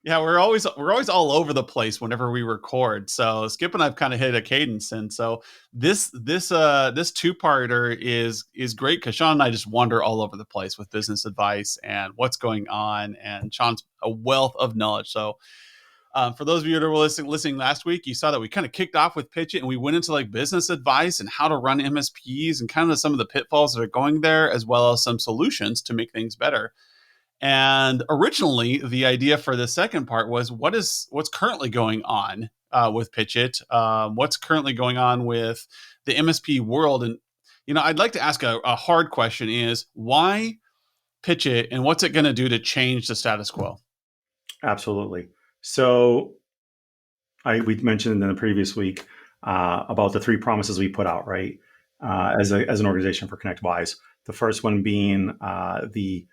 Yeah, we're always all over the place whenever we record. So Skip and I've kind of hit a cadence, and so this two-parter is great because Sean and I just wander all over the place with business advice and what's going on, and Sean's a wealth of knowledge. So for those of you that were listening last week, you saw that we kind of kicked off with PitchIT and we went into like business advice and how to run MSPs and kind of some of the pitfalls that are going there, as well as some solutions to make things better. And originally, the idea for the second part was what's currently going on with PitchIT, what's currently going on with the MSP world, and I'd like to ask a hard question: is why PitchIT, and what's it going to do to change the status quo? Absolutely. So we mentioned in the previous week about the three promises we put out, right? As an organization for Connectwise. The first one being the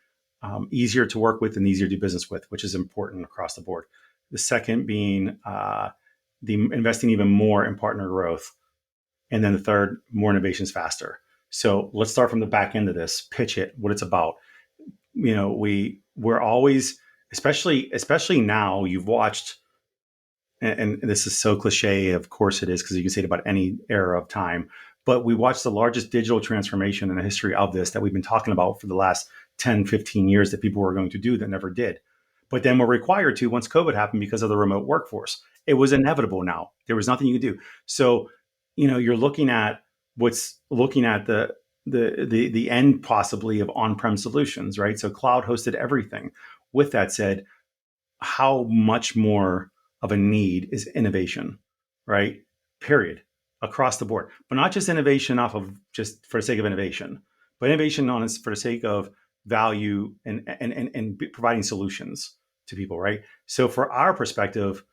easier to work with and easier to do business with, which is important across the board. The second being the investing even more in partner growth. And then the third, more innovations faster. So let's start from the back end of this. PitchIT, what it's about. We're always, especially now, you've watched, and this is so cliche, of course it is, because you can say it about any era of time, but we watched the largest digital transformation in the history of this that we've been talking about for the last 10, 15 years that people were going to do that never did. But then we're required to once COVID happened because of the remote workforce. It was inevitable now. There was nothing you could do. So, you're looking at the end possibly of on-prem solutions, right? So cloud hosted everything. With that said, how much more of a need is innovation, right? Period, across the board. But not just innovation off of just for the sake of innovation, but innovation on for the sake of value and providing solutions to people, right? So for our perspective,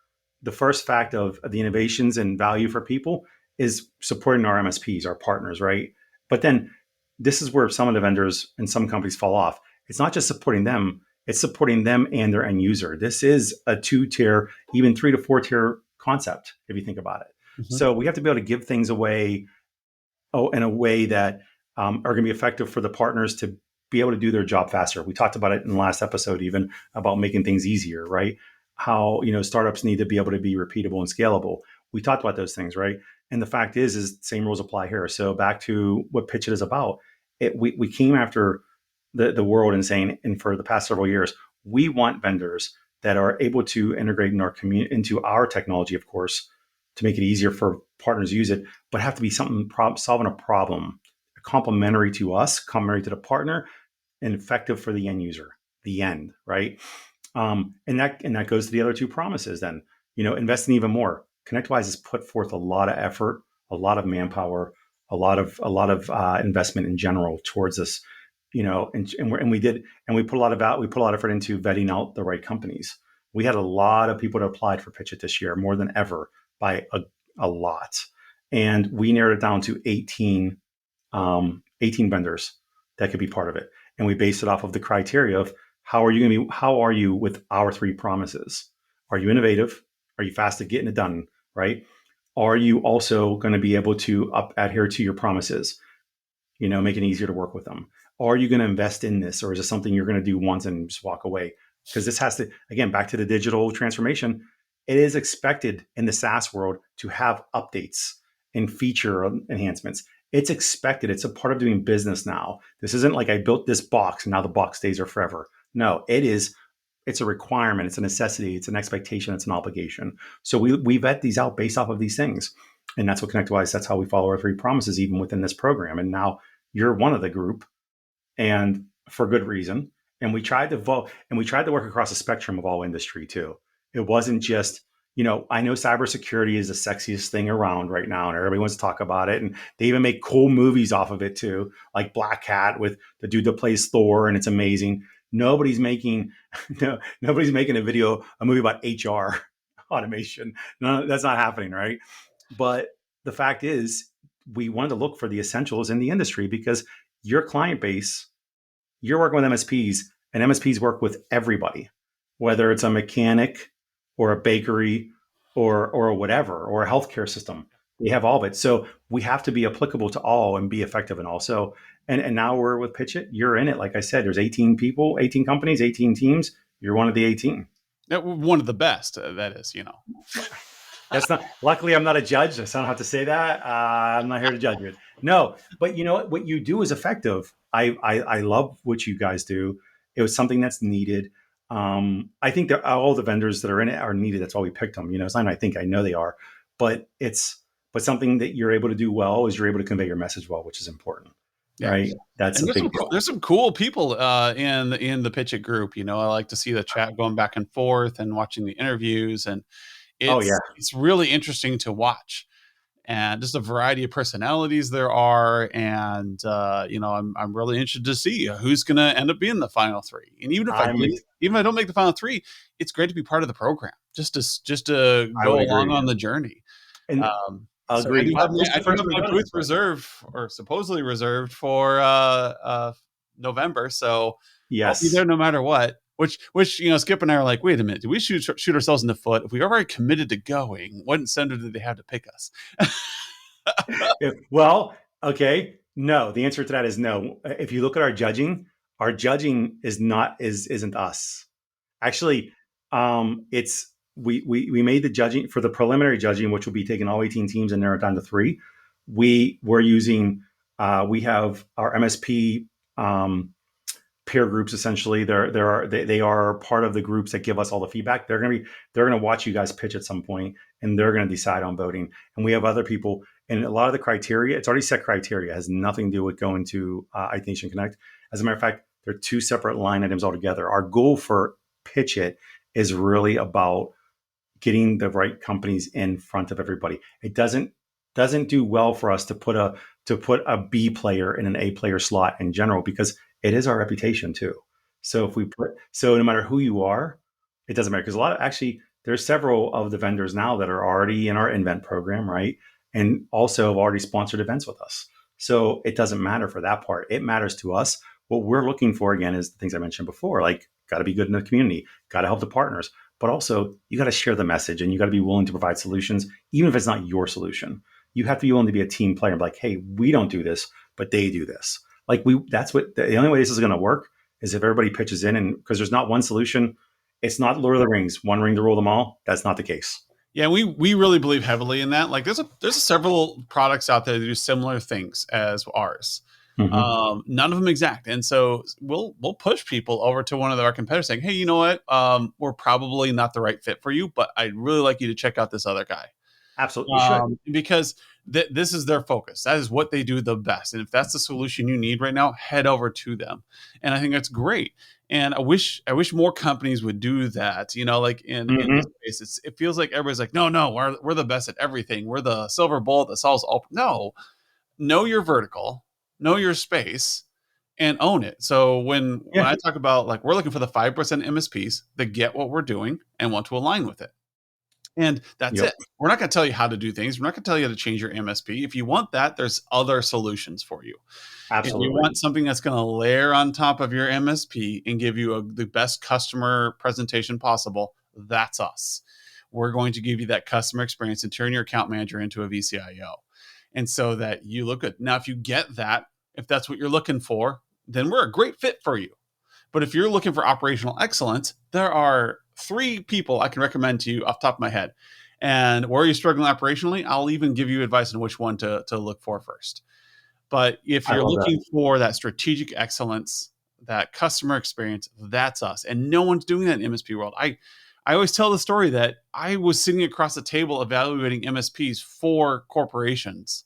the first fact of the innovations and value for people is supporting our MSPs, our partners, right? But then this is where some of the vendors and some companies fall off. It's not just supporting them, it's supporting them and their end user. This is a 2-tier, even 3 to 4-tier concept, if you think about it. Mm-hmm. So we have to be able to give things away in a way that are going to be effective for the partners to be able to do their job faster. We talked about it in the last episode, even about making things easier, right? How startups need to be able to be repeatable and scalable. We talked about those things, right? And the fact is same rules apply here. So back to what PitchIT is about. We came after the world and saying, and for the past several years, we want vendors that are able to integrate in our into our technology, of course, to make it easier for partners to use it, but have to be something solving a problem, complementary to us, complementary to the partner, and effective for the end user, the end, right? And that goes to the other two promises. Then, investing even more. Connectwise has put forth a lot of effort, a lot of manpower, a lot of investment in general towards this. We put a lot of effort into vetting out the right companies. We had a lot of people that applied for PitchIT this year, more than ever, by a lot, and we narrowed it down to 18 vendors that could be part of it, and we based it off of the criteria of how are you with our three promises? Are you innovative? Are you fast at getting it done? Right? Are you also going to be able to adhere to your promises? Make it easier to work with them. Are you going to invest in this, or is it something you're going to do once and just walk away? Because this has to, again, back to the digital transformation. It is expected in the SaaS world to have updates and feature enhancements. It's expected. It's a part of doing business now. This isn't like I built this box and now the box stays there forever. No, it's a requirement. It's a necessity. It's an expectation. It's an obligation. So we vet these out based off of these things. And that's what Connectwise, that's how we follow our three promises, even within this program. And now you're one of the group, and for good reason. And we tried to vote, and we tried to work across the spectrum of all industry too. It wasn't just, I know cybersecurity is the sexiest thing around right now, and everybody wants to talk about it. And they even make cool movies off of it too, like Black Hat with the dude that plays Thor, and it's amazing. Nobody's making a movie about HR automation. No, that's not happening, right? But the fact is, we wanted to look for the essentials in the industry because your client base, you're working with MSPs, and MSPs work with everybody, whether it's a mechanic or a bakery or whatever, or a healthcare system. They have all of it. So we have to be applicable to all and be effective in all. So, and now we're with PitchIT. You're in it. Like I said, there's 18 people, 18 companies, 18 teams. You're one of the 18. One of the best, that is, That's not. Luckily, I'm not a judge, so I don't have to say that. I'm not here to judge it. No, but you know what you do is effective. I love what you guys do. It was something that's needed. I think that all the vendors that are in it are needed. That's why we picked them. It's not. I think I know they are, but something that you're able to do well is you're able to convey your message well, which is important, Yeah. right? That's And a big deal. there's some cool people in the PitchIT group. I like to see the chat going back and forth and watching the interviews, and Oh yeah, it's really interesting to watch. And just a variety of personalities there are, and I'm really interested to see who's going to end up being the final three. And I'm. even if I don't make the final three, it's great to be part of the program, just to I go would along agree, on the journey. and So agreed. This is I the do first have we've my done it. booth reserved, or supposedly reserved, for November. So I'll be there Yes. no matter what. Which Skip and I are like, wait a minute, do we shoot ourselves in the foot? If we already committed to going, what incentive did they have to pick us? Well, okay. No, the answer to that is no. If you look at our judging is not is isn't us. Actually, it's we made the judging for the preliminary judging, which will be taking all 18 teams and narrow it down to three. We're using we have our MSP peer groups. Essentially they are part of the groups that give us all the feedback. They're going to watch you guys pitch at some point, and they're going to decide on voting. And we have other people, and a lot of the criteria, it's already set criteria. It has nothing to do with going to IT Nation Connect. As a matter of fact, they're two separate line items altogether. Our goal for pitch it is really about getting the right companies in front of everybody. It doesn't do well for us to put a B player in an A player slot in general, because it is our reputation too. So if we put so no matter who you are, it doesn't matter, because a lot of actually there's several of the vendors now that are already in our invent program, right? And also have already sponsored events with us. So it doesn't matter for that part. It matters to us. What we're looking for again is the things I mentioned before, like got to be good in the community, got to help the partners, but also you got to share the message, and you got to be willing to provide solutions, even if it's not your solution. You have to be willing to be a team player. Like, hey, we don't do this, but they do this. Like that's what the only way this is going to work is if everybody pitches in, and because there's not one solution. It's not Lord of the Rings, one ring to rule them all. That's not the case. Yeah, we really believe heavily in that. Like, there's several products out there that do similar things as ours. Mm-hmm. None of them exact, and so we'll push people over to one of our competitors, saying, "Hey, you know what? We're probably not the right fit for you, but I'd really like you to check out this other guy." Absolutely, you should. Because this is their focus. That is what they do the best. And if that's the solution you need right now, head over to them. And I think that's great. And I wish more companies would do that. Like in this Mm-hmm. space, it feels like everybody's like, no, we're the best at everything. We're the silver bullet that solves all. No, know your vertical, know your space, and own it. So when Yeah, I talk about, like, we're looking for the 5% MSPs that get what we're doing and want to align with it. And that's yep, it. We're not going to tell you how to do things. We're not going to tell you how to change your MSP. If you want that, there's other solutions for you. If you absolutely. want something that's going to layer on top of your MSP and give you the best customer presentation possible, that's us. We're going to give you that customer experience and turn your account manager into a VCIO. And so that you look good. Now, if you get that, if that's what you're looking for, then we're a great fit for you. But if you're looking for operational excellence, there are three people I can recommend to you off the top of my head. And where you're struggling operationally, I'll even give you advice on which one to look for first. But if I you're love that. looking for that strategic excellence, that customer experience, that's us. And no one's doing that in MSP world. I always tell the story that I was sitting across the table evaluating MSPs for corporations,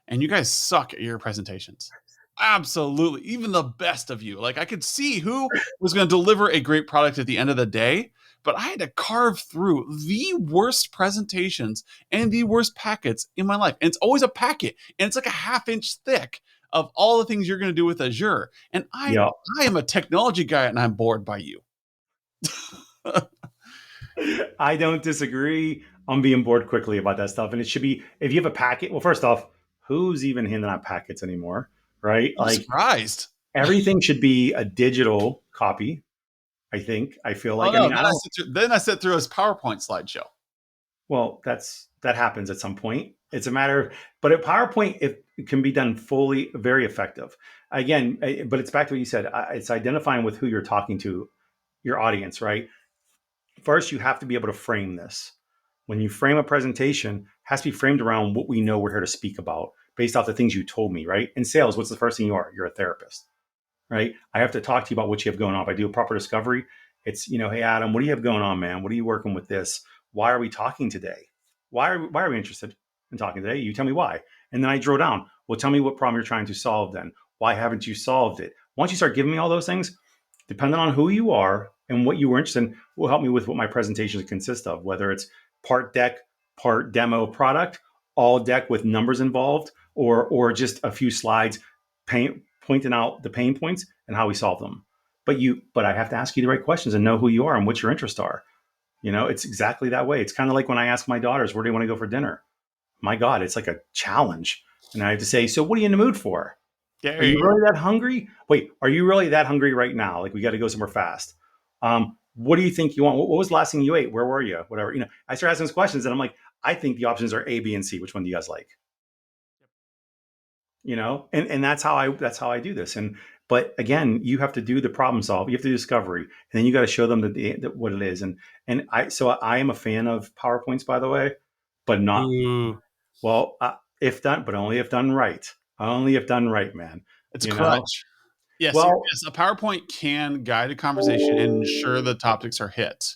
and you guys suck at your presentations. Absolutely. Even the best of you. Like, I could see who was going to deliver a great product at the end of the day, but I had to carve through the worst presentations and the worst packets in my life. And it's always a packet, and it's like a half-inch thick of all the things you're going to do with Azure. And Yeah, I am a technology guy, and I'm bored by you. I don't disagree. I'm being bored quickly about that stuff, and it should be if you have a packet. Well, first off, who's even handing out packets anymore, right? I'm Like surprised. everything should be a digital copy. I feel Oh like. I no! mean, I don't. Then I sit through his PowerPoint slideshow. Well, that happens at some point. It's a matter of, but at PowerPoint, it can be done fully, very effective. Again, but it's back to what you said. It's identifying with who you're talking to, your audience, right? first you have to be able to frame this. When you frame a presentation, it has to be framed around what we know we're here to speak about based off the things you told me, right? In sales, what's the first thing you are? You're a therapist, right? I have to talk to you about what you have going on. If I do a proper discovery, it's, hey, Adam, what do you have going on, man? What are you working with this? Why are we talking today? Why are we interested in talking today? You tell me why. And then I drill down. Well, tell me what problem you're trying to solve then. Why haven't you solved it? Once you start giving me all those things, depending on who you are and what you were interested in, will help me with what my presentation consists of, whether it's part deck, part demo product, all deck with numbers involved, or just a few slides pointing out the pain points and how we solve them. But I have to ask you the right questions and know who you are and what your interests are. It's exactly that way. It's kind of like when I ask my daughters, where do you want to go for dinner? My God, it's like a challenge. And I have to say, so what are you in the mood for? There Are you you really that hungry? Wait, are you really that hungry right now? Like we got to go somewhere fast. What do you think you want? What was the last thing you ate? Where were you? Whatever. I start asking these questions and I'm like, I think the options are A, B, and C. Which one do you guys like? And that's how I do this. But again, you have to do the problem solve. You have to do discovery, and then you got to show them that what it is. And I am a fan of PowerPoints, by the way, but not Ooh, well if done, but only if done right. Only if done right, man. it's a You know. crutch. Yes, Well, yes, a PowerPoint can guide a conversation and ensure the topics are hit.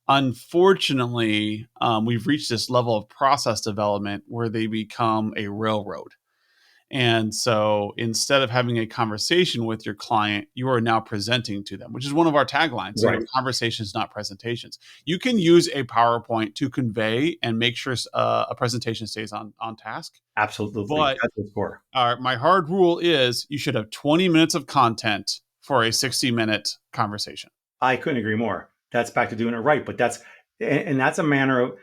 Unfortunately, we've reached this level of process development where they become a railroad. And so instead of having a conversation with your client, you are now presenting to them, which is one of our taglines, right. conversations, not presentations. You can use a PowerPoint to convey and make sure a presentation stays on task. Absolutely. But That's the score. my hard rule is you should have 20 minutes of content for a 60-minute conversation. I couldn't agree more. That's back to doing it right. But that's a manner of,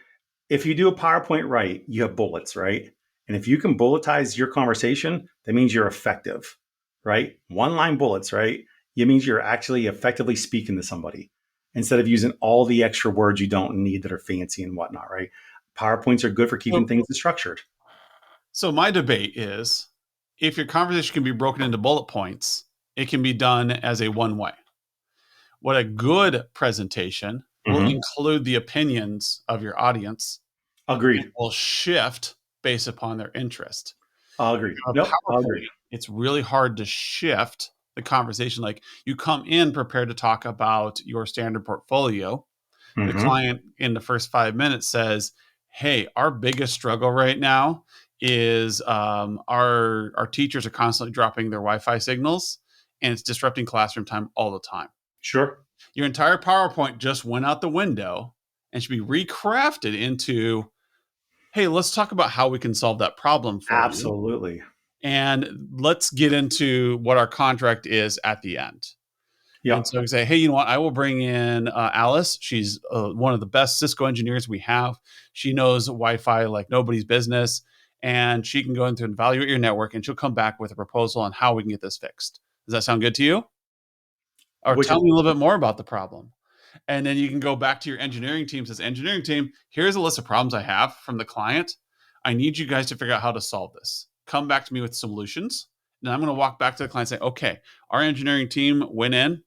if you do a PowerPoint right, you have bullets, right? And if you can bulletize your conversation, that means you're effective, right? One line bullets, right? It means you're actually effectively speaking to somebody instead of using all the extra words you don't need that are fancy and whatnot, right? PowerPoints are good for keeping So, things structured. so my debate is if your conversation can be broken into bullet points, it can be done as a one way. What a good presentation will Mm-hmm. include the opinions of your audience and Agreed. will shift based upon their interest. I'll If agree. you have Nope. a I'll agree. PowerPoint, it's really hard to shift the conversation. Like you come in prepared to talk about your standard portfolio. The Mm-hmm. client in the first 5 minutes says, "Hey, our biggest struggle right now is our teachers are constantly dropping their Wi-Fi signals, and it's disrupting classroom time all the time." Sure. Your entire PowerPoint just went out the window and should be recrafted into, "Hey, let's talk about how we can solve that problem for you, Absolutely. and let's get into what our contract is at the end." And Yep. so I say, hey, you know what? I will bring in Alice. She's one of the best Cisco engineers we have. She knows Wi-Fi like nobody's business, and she can go into and evaluate your network, and she'll come back with a proposal on how we can get this fixed. Does that sound good to you? Or Which is tell me a little bit more about the problem. And then you can go back to your engineering team. Says, engineering team, here's a list of problems I have from the client. I need you guys to figure out how to solve this. Come back to me with solutions. And I'm going to walk back to the client and say, okay, our engineering team went in.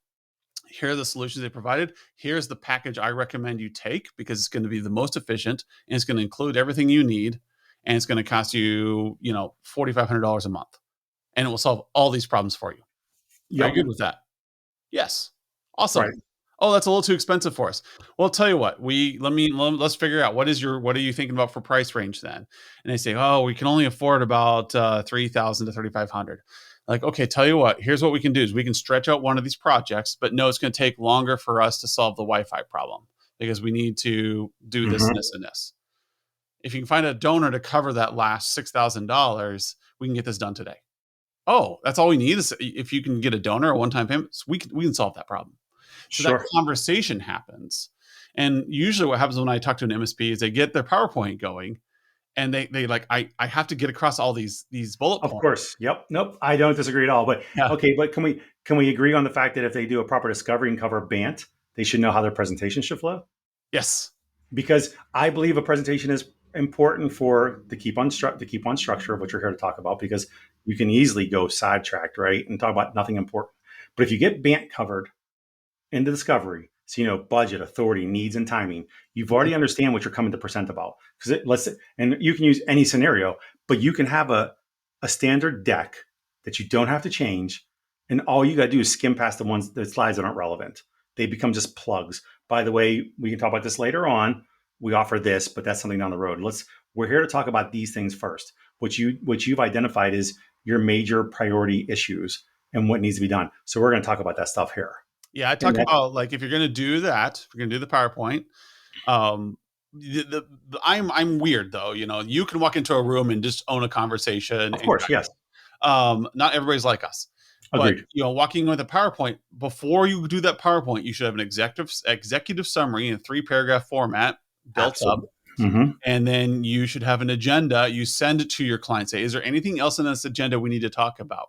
Here are the solutions they provided. Here's the package I recommend you take because it's going to be the most efficient and it's going to include everything you need. And it's going to cost you, $4,500 a month. And it will solve all these problems for you. Are you yep. good with that? Yes. Awesome. Right. Oh, that's a little too expensive for us. Well, I'll tell you what. Let's figure out what are you thinking about for price range then? And they say, oh, we can only afford about 3,000 to 3,500. Like, okay, tell you what. Here's what we can do: is we can stretch out one of these projects, but no, it's going to take longer for us to solve the Wi-Fi problem because we need to do this and Mm-hmm. this and this. If you can find a donor to cover that last $6,000, we can get this done today. Oh, that's all we need is if you can get a donor, a one-time payment, we can solve that problem. So that Sure. conversation happens. And usually what happens when I talk to an MSP is they get their PowerPoint going and they like, I have to get across all these bullet Of points. course. Yep. Nope. I don't disagree at all. But Yeah. okay. But can we agree on the fact that if they do a proper discovery and cover BANT, they should know how their presentation should flow? Yes. Because I believe a presentation is important for the keep on structure of what you're here to talk about. Because you can easily go sidetracked, right, and talk about nothing important. But if you get BANT covered in the discovery, So, budget, authority, needs, and timing. You've already understand what you're coming to present about. And you can use any scenario, but you can have a standard deck that you don't have to change. And all you got to do is skim past the slides that aren't relevant. They become just plugs. By the way, we can talk about this later on. We offer this, but that's something down the road. We're here to talk about these things first. What you've identified is your major priority issues and what needs to be done. So we're going to talk about that stuff here. Yeah, I And talk that, about like if you're going to do that, if you're going to do the PowerPoint, um, I'm weird though. You can walk into a room and just own a conversation of and course, yes, not everybody's like us, but agreed. walking with a PowerPoint, before you do that PowerPoint, you should have an executive summary in a 3-paragraph format built up, Absolutely. Mm-hmm. and then you should have an agenda. You send it to your client. Say, is there anything else in this agenda we need to talk about?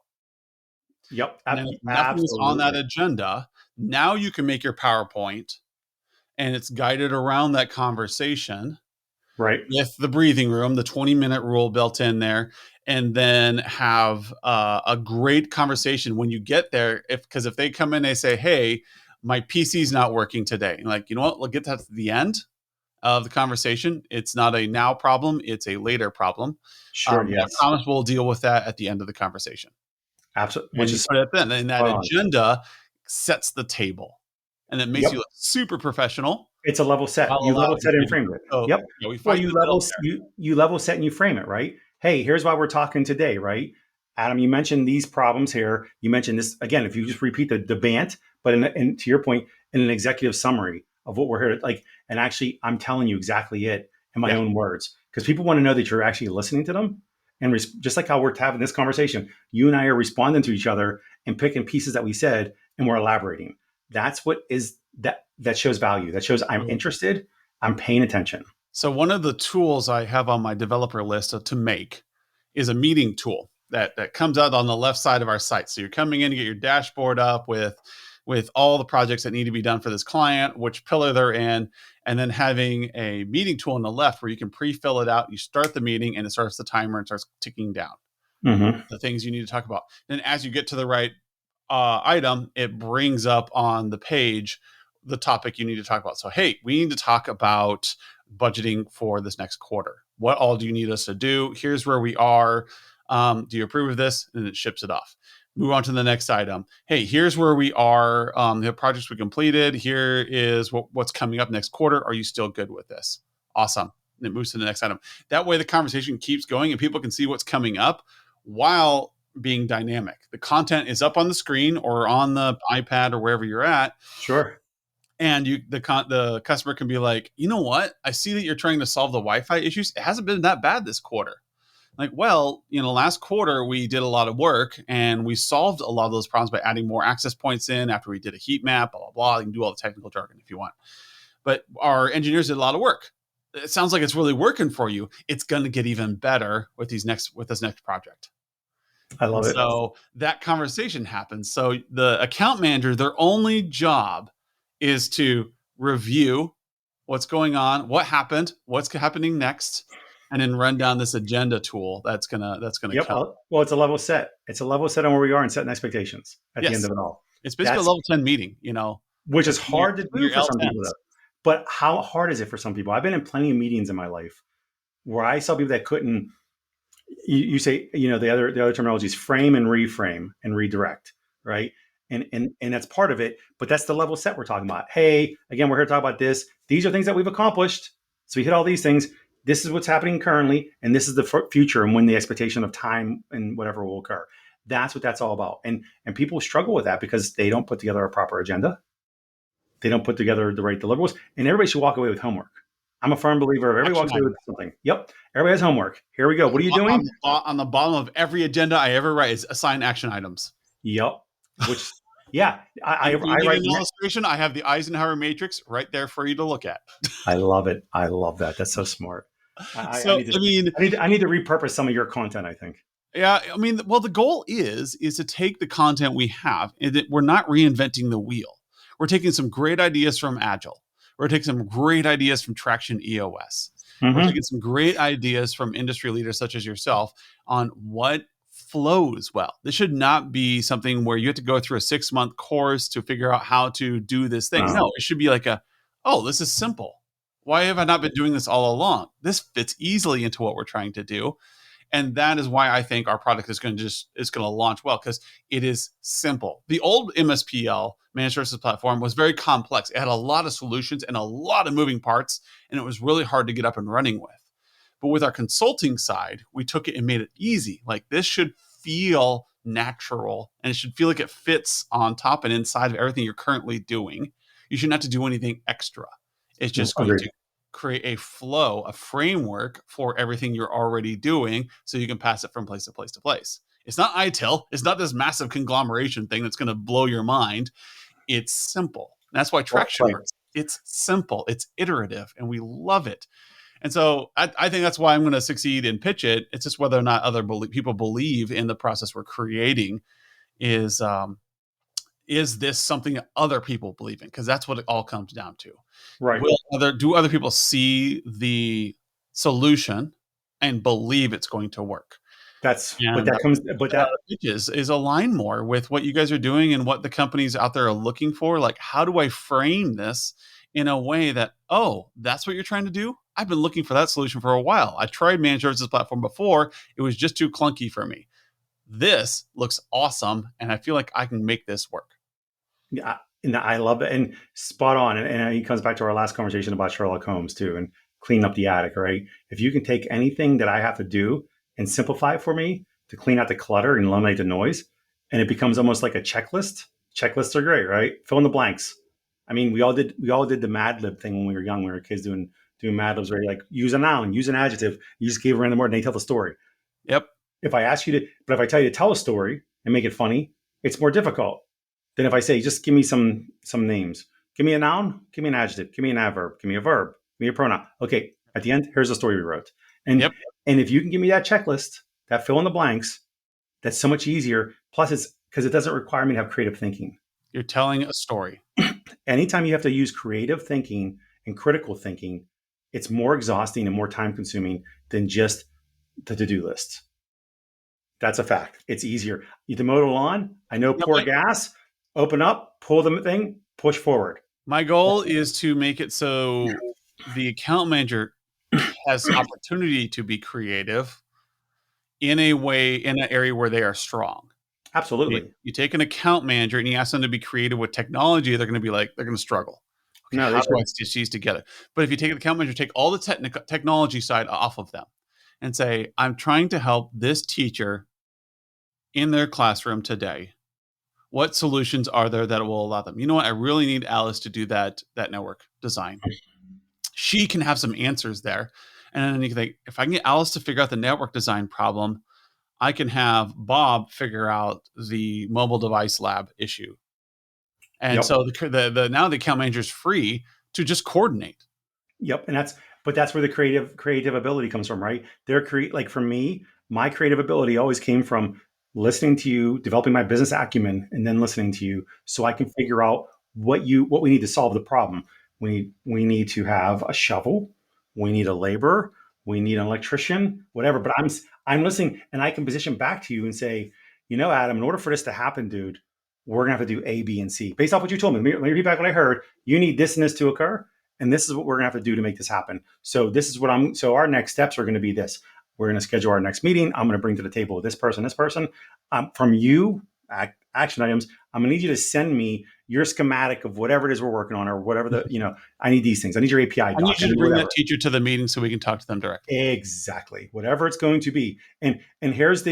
Yep. And then if nothing is on that Absolutely. agenda, now you can make your PowerPoint, and it's guided around that conversation Right. with the breathing room, the 20-minute rule built in there, and then have a great conversation when you get there. Because if they come in, they say, "Hey, my PC's not working today," and like, you know what? We'll get that at the end of the conversation. It's not a now problem; it's a later problem. Sure. I Yes. promise we'll deal with that at the end of the conversation. Absolutely. And Which you is put it then, and that spot on. agenda sets the table, and it makes you Yep. look super professional It's a level set. while You level allowing set and freedom. framed it. So Yep. we Well, fight in the middle there. you level set and you frame it, right? Hey, here's why we're talking today, right? Adam, you mentioned these problems here. You mentioned this again. If you just repeat the BANT, but to your point, in an executive summary of what we're here to like, and actually, I'm telling you exactly it in my Yeah. own words because people want to know that you're actually listening to them. And just like how we're having this conversation, you and I are responding to each other and picking pieces that we said, and we're elaborating. That's what is that shows value. That shows I'm interested. I'm paying attention. So one of the tools I have on my developer list to make is a meeting tool that comes out on the left side of our site. So you're coming in to get your dashboard up with all the projects that need to be done for this client, which pillar they're in, and then having a meeting tool on the left where you can pre-fill it out. You start the meeting and it starts the timer and starts ticking down Mm-hmm. the things you need to talk about. Then as you get to the right item, it brings up on the page the topic you need to talk about. So, hey, we need to talk about budgeting for this next quarter. What all do you need us to do? Here's where we are. Do you approve of this? And it ships it off. Move on to the next item. Hey, here's where we are. The projects we completed. Here is what's coming up next quarter. Are you still good with this? Awesome. And it moves to the next item. That way, the conversation keeps going and people can see what's coming up while being dynamic. The content is up on the screen or on the iPad or wherever you're at, Sure. and the customer can be like, you know what? I see that you're trying to solve the Wi-Fi issues. It hasn't been that bad this quarter. Like, well, last quarter we did a lot of work and we solved a lot of those problems by adding more access points in after we did a heat map, blah, blah, blah. You can do all the technical jargon if you want. But our engineers did a lot of work. It sounds like it's really working for you. It's going to get even better with this next project. I And love it. so that conversation happens. So the account manager, their only job is to review what's going on, what happened, what's happening next, and then run down this agenda tool that's gonna Yep. come. Well, it's a level set. It's a level set on where we are and setting expectations at the end Yes, of it all. it's basically a That's level 10 meeting. which is It's hard to do your for some people, L10s. though. But how hard is it for some people? I've been in plenty of meetings in my life where I saw people that couldn't. You say the other terminology is frame and reframe and redirect, right? And that's part of it. But that's the level set we're talking about. Hey, again, we're here to talk about this. These are things that we've accomplished. So we hit all these things. This is what's happening currently, and this is the future, and when the expectation of time and whatever will occur. That's what that's all about. And people struggle with that because they don't put together a proper agenda. They don't put together the right deliverables, and everybody should walk away with homework. I'm a firm believer of everybody Action walks away with item. something. Yep, everybody has homework. Here we go. What are you doing? On the bottom of every agenda I ever write is assign action items. Yep. Which, yeah, And if you I need write. an illustration, I have the Eisenhower matrix right there for you to look at. I love it. I love that. That's so smart. I So, need to. I mean, I need to repurpose some of your content. I think. yeah, I mean, well, the goal is to take the content we have, and that we're not reinventing the wheel. We're taking some great ideas from Agile. We're taking some great ideas from Traction EOS. We're Mm-hmm. taking some great ideas from industry leaders such as yourself on what flows well. This should not be something where you have to go through a 6-month course to figure out how to do this thing. No, No, it should be like oh, this is simple. Why have I not been doing this all along? This fits easily into what we're trying to do. And that is why I think our product is going to launch well, because it is simple. The old MSPL, managed services platform, was very complex. It had a lot of solutions and a lot of moving parts, and it was really hard to get up and running with. But with our consulting side, we took it and made it easy. Like, this should feel natural, and it should feel like it fits on top and inside of everything you're currently doing. You shouldn't have to do anything extra. It's just going agreed. to create a flow, a framework for everything you're already doing, so you can pass it from place to place to place. It's not ITIL. It's not this massive conglomeration thing that's going to blow your mind. It's simple. And that's why traction Right. works. It's simple. It's iterative, and we love it. And so I think that's why I'm going to succeed in Pitch It. It's just whether or not other people believe in the process we're creating. Is is this something that other people believe in? Because that's what it all comes down to. Right. Do other people see the solution and believe it's going to work? But And that comes, but that, pitches is align more with what you guys are doing and what the companies out there are looking for. Like, how do I frame this in a way that, oh, that's what you're trying to do? I've been looking for that solution for a while. I tried managed services platform before. It was just too clunky for me. This looks awesome, and I feel like I can make this work. yeah, and I love it, and spot on. And it comes back to our last conversation about Sherlock Holmes too, and clean up the attic, right? If you can take anything that I have to do and simplify it for me to clean out the clutter and eliminate the noise, and it becomes almost like a checklist. Checklists are great, right? Fill in the blanks. I mean, we all did the Mad Lib thing when we were young. When we were kids doing Mad Libs, where you like use a noun, use an adjective. You just give a random word and they tell the story. Yep. But if I tell you to tell a story and make it funny, it's more difficult than if I say, just give me some names. Give me a noun, give me an adjective, give me an adverb, give me a verb, give me a pronoun. Okay, at the end, here's the story we wrote. And Yep. and if you can give me that checklist, that fill in the blanks, that's so much easier. Plus, it's because it doesn't require me to have creative thinking. You're telling a story. Anytime you have to use creative thinking and critical thinking, it's more exhausting and more time consuming than just the to-do list. That's a fact. It's easier. You mow the lawn. I know, No, pour gas, open up, pull the thing, push forward. my goal is to make it so the account manager has opportunity to be creative in a way, in an area where they are strong. Absolutely. You take an account manager and you ask them to be creative with technology, they're going to be like, they're going to struggle. Okay, No, how they do I should. stitch these together? But if you take an account manager, take all the technology side off of them and say, I'm trying to help this teacher in their classroom today. What solutions are there that will allow them? You know what? I really need Alice to do that network design. She can have some answers there. And then you can think, if I can get Alice to figure out the network design problem, I can have Bob figure out the mobile device lab issue. And Yep. so the now the account manager is free to just coordinate. Yep. But that's where the creative ability comes from, right? Like for me, my creative ability always came from listening to you, developing my business acumen, and then listening to you so I can figure out what we need to solve the problem. We need to have a shovel, we need a laborer, we need an electrician, whatever. But I'm listening, and I can position back to you and say, Adam, in order for this to happen, dude, we're gonna have to do A, B, and C based off what you told me. Let me repeat back what I heard. You need this and this to occur, and this is what we're gonna have to do to make this happen. So this is what I'm. So our next steps are going to be this. We're going to schedule our next meeting. I'm going to bring to the table this person, this person. From you, action items. I'm going to need you to send me your schematic of whatever it is we're working on, or whatever I need these things. I need your API I need doc. I you to need bring whatever. that teacher to the meeting so we can talk to them directly. Exactly. Whatever it's going to be. And here's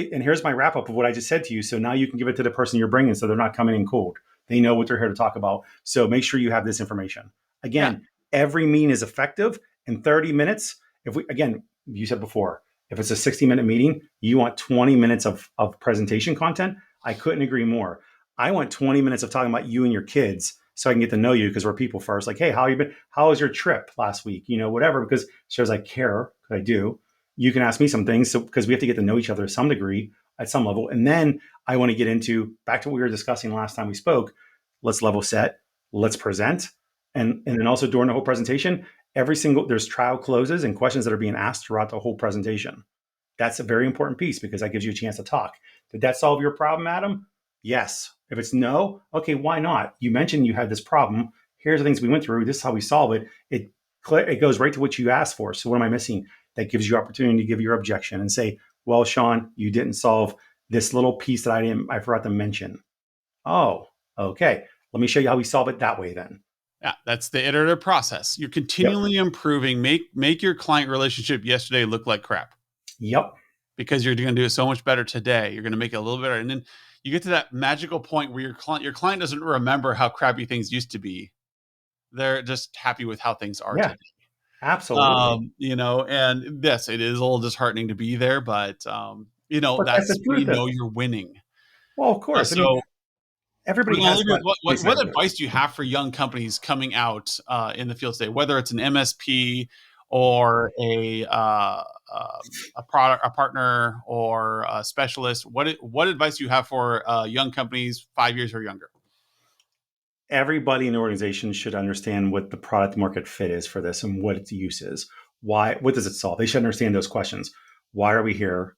my wrap up of what I just said to you. So now you can give it to the person you're bringing, so they're not coming in cold. They know what they're here to talk about. So make sure you have this information. Yeah. Again, every meeting is effective in 30 minutes. You said before, if it's a 60-minute meeting, you want 20 minutes of presentation content. I couldn't agree more. I want 20 minutes of talking about you and your kids so I can get to know you, because we're people first. Like, hey, how you been? How was your trip last week? Whatever, because it shows I care, because I do. You can ask me some things, so because we have to get to know each other to some degree at some level. And then I want to get into back to what we were discussing last time we spoke. Let's level set. Let's present. And then also during the whole presentation, there's trial closes and questions that are being asked throughout the whole presentation. That's a very important piece, because that gives you a chance to talk. Did that solve your problem, Adam? Yes. If it's no, okay, why not? You mentioned you had this problem. Here's the things we went through. This is how we solve it. It goes right to what you asked for. So what am I missing? That gives you opportunity to give your objection and say, well, Sean, you didn't solve this little piece that I forgot to mention. Oh, okay. Let me show you how we solve it that way then. Yeah, that's the iterative process. You're Yep. continually improving. Make your client relationship yesterday look like crap Yep. because you're going to do it so much better today. You're going to make it a little better, and then you get to that magical point where your client doesn't remember how crappy things used to be. They're just happy with how things are Yeah, today. absolutely. And yes, it is a little disheartening to be there, but But that's the that's when truth. you know you're winning. Well, of course. I mean, So everybody we're gonna has leave you that. with Please say, what good. advice do you have for young companies coming out in the field today, whether it's an MSP or a product, a partner, or a specialist? What advice do you have for young companies 5 years or younger? Everybody in the organization should understand what the product market fit is for this and what its use is. Why? What does it solve? They should understand those questions. Why are we here?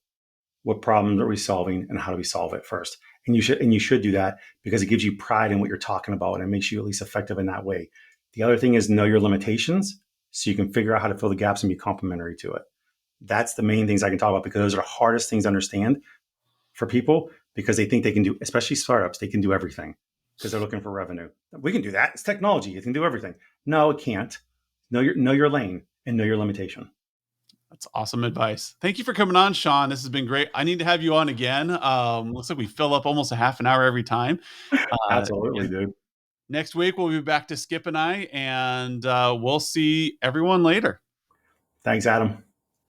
What problems are we solving, and how do we solve it first? And you should do that because it gives you pride in what you're talking about, and it makes you at least effective in that way. The other thing is know your limitations so you can figure out how to fill the gaps and be complementary to it. That's the main things I can talk about because those are the hardest things to understand for people because they think they can do, especially startups, they can do everything because they're looking for revenue. We can do that. It's technology. It can do everything. No, it can't. Know your lane and know your limitation. That's awesome advice. Thank you for coming on, Sean. This has been great. I need to have you on again. Looks like we fill up almost a half an hour every time. Absolutely, And dude. next week we'll be back to Skip and I, and we'll see everyone later. Thanks, Adam.